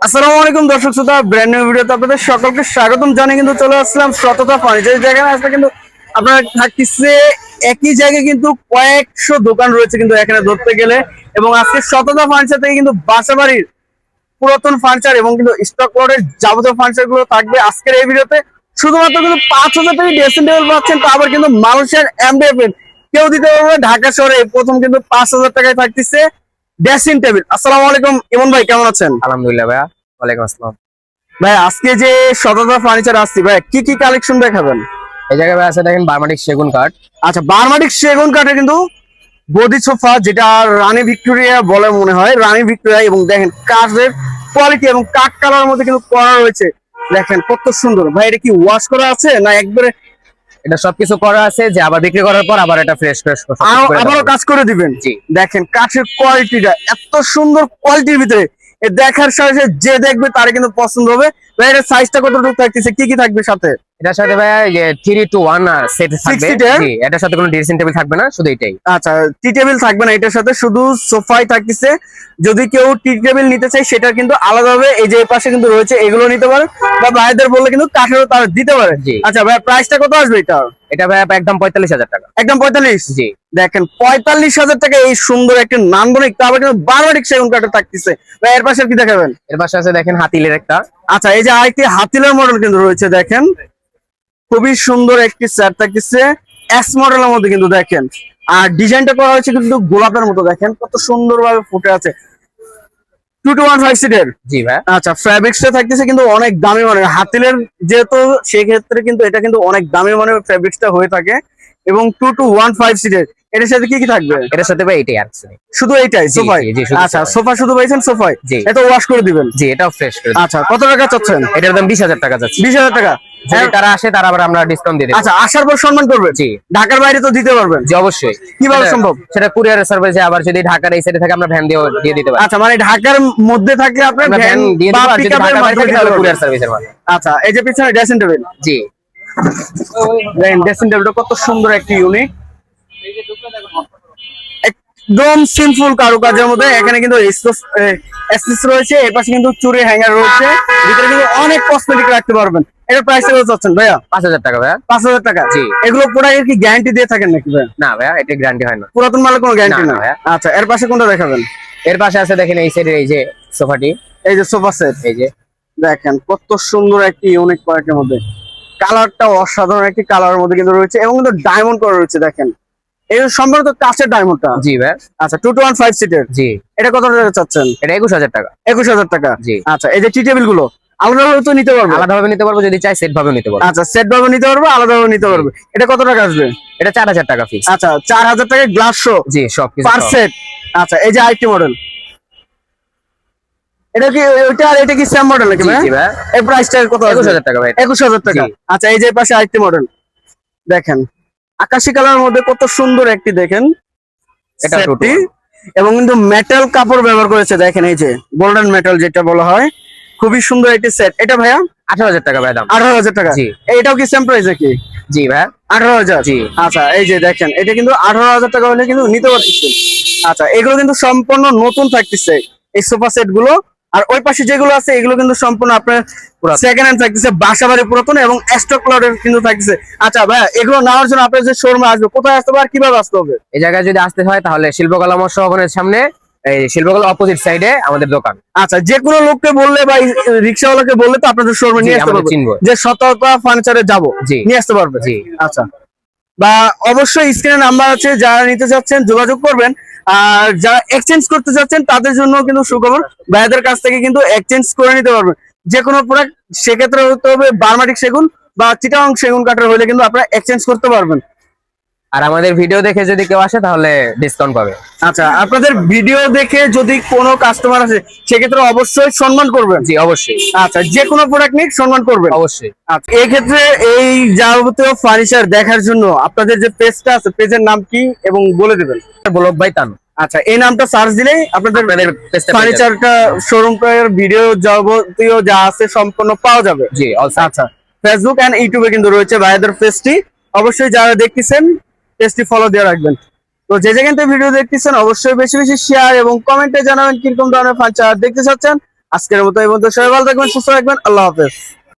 আসসালামু আলাইকুম দর্শক শ্রোতা, ব্র্যান্ড নিউ ভিডিওতে আপনাদের সকলকে স্বাগতম জানিয়ে কিন্তু চলে আসলাম সততা ফার্নিচার জায়গায়। আসলে কিন্তু আপনারা থাকতেছে একই জায়গায় কিন্তু কয়েকশো দোকান রয়েছে কিন্তু এখানে ধরতে গেলে। এবং আজকে সততা ফার্নিচার থেকে কিন্তু বাসাবাড়ির পুরাতন ফার্নিচার এবং কিন্তু স্টক লটের যাবতীয় ফার্নিচার গুলো থাকবে আজকের এই ভিডিওতে। শুধুমাত্র কিন্তু 5,000 টাকা ড্রেসিং টেবিল পাচ্ছেন, তা আবার কিন্তু মালয়েশিয়ার এমডিএফ কেউ দিতে পারবে। ঢাকা শহরে প্রথম কিন্তু 5,000 টাকায় থাকতেছে ড্রেসিং টেবিল। আসসালামু আলাইকুম ইমন ভাই, কেমন আছেন? আলহামদুলিল্লাহ ভাইয়া, ওয়ালাইকুম আসসালাম। ভাই আজকে যে সততা ফার্নিচার আসছে ভাই, কি কি কালেকশন দেখাবেন? এই জায়গায় ভাই আছে দেখেন বার্মাটিক সেগুন কাঠ। আচ্ছা, বার্মাটিক সেগুন কাঠের কিন্তু বডি সোফা, যেটা রানী ভিক্টোরিয়া বলে মনে হয়, রানী ভিক্টোরিয়া। এবং দেখেন কাঠের কোয়ালিটি এবং কাঠ কালার মধ্যে কিন্তু করা রয়েছে। দেখেন কত সুন্দর ভাই, এটা কি ওয়াশ করা আছে না একবারে এটা সবকিছু করা আছে যে আবার বিক্রি করার পর আবার এটা ফ্রেশ ফ্রেশ আবারও কাজ করে দিবেন? জি। দেখেন কাঠের কোয়ালিটিটা এত সুন্দর, কোয়ালিটির ভিতরে এ দেখার সাথে সাথে যে দেখবে তার কিন্তু পছন্দ হবে। ভাই এর সাইজটা কতটুকু থাকতেছে, কি কি থাকবে সাথে? এটার সাথে ভাইয়া যে 3-to-1 সেট থাকবে। 60 জি, এটার সাথে কোনো ড্রেসিং টেবিল থাকবে না, শুধু এটাই। আচ্ছা, টি টেবিল থাকবে না এটার সাথে, শুধু সোফাই থাকতেছে। যদি কেউ টি টেবিল নিতে চায় সেটা কিন্তু আলাদাভাবে এই যে পাশে কিন্তু রয়েছে, এগুলো নিতে পারে বা ভাইদের বললে কিন্তু কাঠেরও তার দিতে পারে। জি। আচ্ছা ভাই, প্রাইসটা কত আসবে এটা? এটা ভাইয়া একদম 45,000 টাকা। একদম 45? জি। দেখেন 45,000 টাকা এই সুন্দর একটা নান্দনিক, তারপর কিন্তু বারবারিক সেগুন কাঠের থাকতেছে। ভাই এর পাশে কি দেখাবেন? এর পাশে আছে দেখেন হাতিলের একটা। আচ্ছা, এই যে আরেকটি হাতিলের মডেল কিন্তু রয়েছে, দেখেন খুবই সুন্দর একটি সেট থাকতেছে এস মডেলের মধ্যে কিন্তু দেখেন। আর ডিজাইনটা করা হয়েছে কিন্তু গোলাপের মতো, দেখেন কত সুন্দর ভাবে ফুটে আছে। 2-to-1 সিটের। জি ভাই। আচ্ছা, ফ্যাব্রিক্সটা থাকতেছে কিন্তু অনেক দামি মানের হাতিলের, যেহেতু সেক্ষেত্রে কিন্তু এটা কিন্তু অনেক দামি মানের ফ্যাব্রিক্সটা হয়ে থাকে। এবং 2-to-1 সিটের। এটার সাথে কি কি থাকবে? এটার সাথে ভাই এটাই আছে। শুধু এইটাই সোফায়? জি, শুধু আচ্ছা, সোফায়। সোফা শুধু পাইছেন সোফায়? জি। এটা ওয়াশ করে দিবেন? জি, এটাও ফ্রেশ করে দিই। আচ্ছা, কত টাকা চাচ্ছেন? এটার দাম 20,000 টাকা যাচ্ছে। 20,000 টাকা? যদি তারা আসে তারা আবার আমরা ডিসকাউন্ট দিয়ে দেব। আচ্ছা, আসার পর সম্মান করবেন? জি। ঢাকার বাইরে তো দিতে পারবেন? জি অবশ্যই। কিভাবে সম্ভব? সেটা কুরিয়ার সার্ভিসে, আবার যদি ঢাকার এই সাইডে থাকে আমরা ভ্যান দিয়ে দিতে পারি। আচ্ছা, মানে ঢাকার মধ্যে থাকলে আপনার আমরা ভ্যান দিয়ে বা দিব, আর যদি পিকআপের ঢাকার বাইরে মাধ্যমে থাকে দিতে তাহলে পারবেন? কুরিয়ার সার্ভিসের মাধ্যমে। আচ্ছা, এই যে পিছনে ড্রেসিং টেবিল, জি। ড্রেসিং টেবিলটা কত সুন্দর একটি ইউনিক, একদম সিম্পল কারুকাজের মধ্যে। এখানে কিন্তু এসএস রয়েছে, এর পাশে কিন্তু চুড়ি হ্যাঙ্গার রয়েছে, ভিতরে কিন্তু অনেক কসমেটিক রাখতে পারবেন। এটা প্রাইস কত চাচ্ছেন ভাইয়া? 5,000 টাকা ভাইয়া। 5,000 টাকা? জি। এগুলো প্রোডাক্টের কি গ্যারান্টি দিয়ে থাকেন নাকি ভাইয়া? না ভাইয়া, এটা গ্যারান্টি হয় না। পুরাতন মালের কোনো গ্যারান্টি না না? ভাইয়া। আচ্ছা, এর পাশে কোনটা দেখাবেন? এর পাশে আছে দেখেন এই সাইডে এই যে সোফাটি, এই যে সোফা সেট, এই যে দেখেন কত সুন্দর একটি ইউনিক কোয়ালিটির মধ্যে। কালারটা অসাধারণ একটি কালারের মধ্যে কিন্তু রয়েছে, এবং কিন্তু ডায়মন্ড করা রয়েছে। দেখেন এই সম্ভবত কাঁচের ডায়মন্ডটা। জি ভাইয়া। আচ্ছা, 2-to-1 সিটের। জি। এটা কত টাকা চাচ্ছেন? এটা 21,000 টাকা। 21,000 টাকা? জি। আচ্ছা, এই যে টি টেবিল গুলো আলাদাভাবে তো নিতে পারবো? আলাদা ভাবে নিতে পারবো, যদি চাই সেট ভাবে নিতে পারবো। আচ্ছা, সেট ভাবে নিতে পারবো, আলাদাভাবে নিতে পারবো। এটা কত টাকা আসবে? এটা 4,000 টাকা ফিক্স। আচ্ছা, 4,000 টাকা গ্লাস শো জি, সবকিছু পার সব। সেট। আচ্ছা, এই যে আরেকটি মডেল, এটা কি ওইটা আর এটা কি সেম মডেল নাকি জি, ভাই? জি ভাইয়া। এই প্রাইসটা কত? 21,000 টাকা ভাই। 21,000 টাকা? জি। আচ্ছা, এই যে পাশে আরেকটি মডেল, দেখেন আকাশি কালারের মধ্যে কত সুন্দর একটি, দেখেন এটা সেটটি। 2-to-1। এবং কিন্তু মেটাল কাপড় ব্যবহার করেছে, দেখেন এই যে গোল্ডেন মেটাল যেটা বলা হয়, খুবই সুন্দর একটি সেট। এটা ভাইয়া 18,000 টাকা ভাই দাম। 18,000 টাকা? জি। এইটাও কি সেম প্রাইস নাকি? জি ভাইয়া। 18,000? জি। আচ্ছা, এই যে দেখেন এটা কিন্তু 18,000 টাকা হলে কিন্তু নিতে পারতেছেন। আচ্ছা, এগুলো কিন্তু সম্পূর্ণ নতুন থাকতেছে এই সোফা সেট গুলো। আর ওই পাশে যেগুলো আছে এগুলো কিন্তু সম্পূর্ণ আপনার সেকেন্ড হ্যান্ড থাকতেছে, বাসাবাড়ি পুরাতন এবং স্টক লটের কিন্তু থাকতেছে। আচ্ছা ভাই, এগুলো নেওয়ার জন্য আপনার যে শোরুমে আসবে, কোথায় আসতে হবে আর কিভাবে আসতে হবে? এই জায়গায় যদি আসতে হয় তাহলে শিল্পকলা মৎস্য ভবনের সামনে, এই শিল্পকলা অপোজিট সাইডে আমাদের দোকান। আচ্ছা, যে কোনো লোককে বললে বা রিক্সাওয়ালাকে বললে তো আপনাদের শোরুমে নিয়ে আসতে আমরা পারবে, চিনবো। যে সততা ফার্নিচারে যাবো, জি। নিয়ে আসতে পারবে? জি। আচ্ছা, বা অবশ্যই স্ক্রিনে নাম্বার আছে, যারা নিতে যাচ্ছেন যোগাযোগ করবেন। আর যারা এক্সচেঞ্জ করতে যাচ্ছেন তাদের জন্য কিন্তু সুখবর, ভাইদের কাছ থেকে কিন্তু এক্সচেঞ্জ করে নিতে পারবেন যে কোনো প্রোডাক্ট। সেক্ষেত্রে হতে হবে বার্মাটিক সেগুন বা চিটাগং সেগুন কাঠের হলে কিন্তু আপনারা এক্সচেঞ্জ করতে পারবেন। আর আমাদের ভিডিও দেখে যদি কেউ আসে তাহলে ডিসকাউন্ট পাবে। আচ্ছা, আপনাদের ভিডিও দেখে যদি কোনো কাস্টমার আসে সেক্ষেত্রে অবশ্যই সম্মান করবেন? জি অবশ্যই। আচ্ছা, যে কোনো প্রোডাক্ট নিয়ে সম্মান করবেন? অবশ্যই। আচ্ছা, এই ক্ষেত্রে এই যাবতীয় ফার্নিচার দেখার জন্য আপনাদের যে পেজটা আছে, পেজের নাম কি এবং বলে দেবেন? ব্লক বাই তান। আচ্ছা, এই নামটা সার্চ দিলেই আপনাদের পেজটা ফার্নিচারটা শোরুমের ভিডিও যাবতীয় যা আছে সম্পূর্ণ পাওয়া যাবে। জি অলসো। আচ্ছা, ফেসবুক এন্ড ইউটিউবে কিন্তু রয়েছে ভাইদের পেজটি, অবশ্যই যারা দেখতেছেন পেজটি ফলো দিয়ে রাখবেন। তো যে যেখান থেকে ভিডিও দেখতেছেন অবশ্যই বেশি বেশি শেয়ার এবং কমেন্টে জানাবেন কিরকম ধরনের ফার্নিচার দেখতে চাচ্ছেন। আজকের মতো এই পর্যন্ত, সবাই ভালো থাকবেন, সুস্থ থাকবেন, আল্লাহ হাফেজ।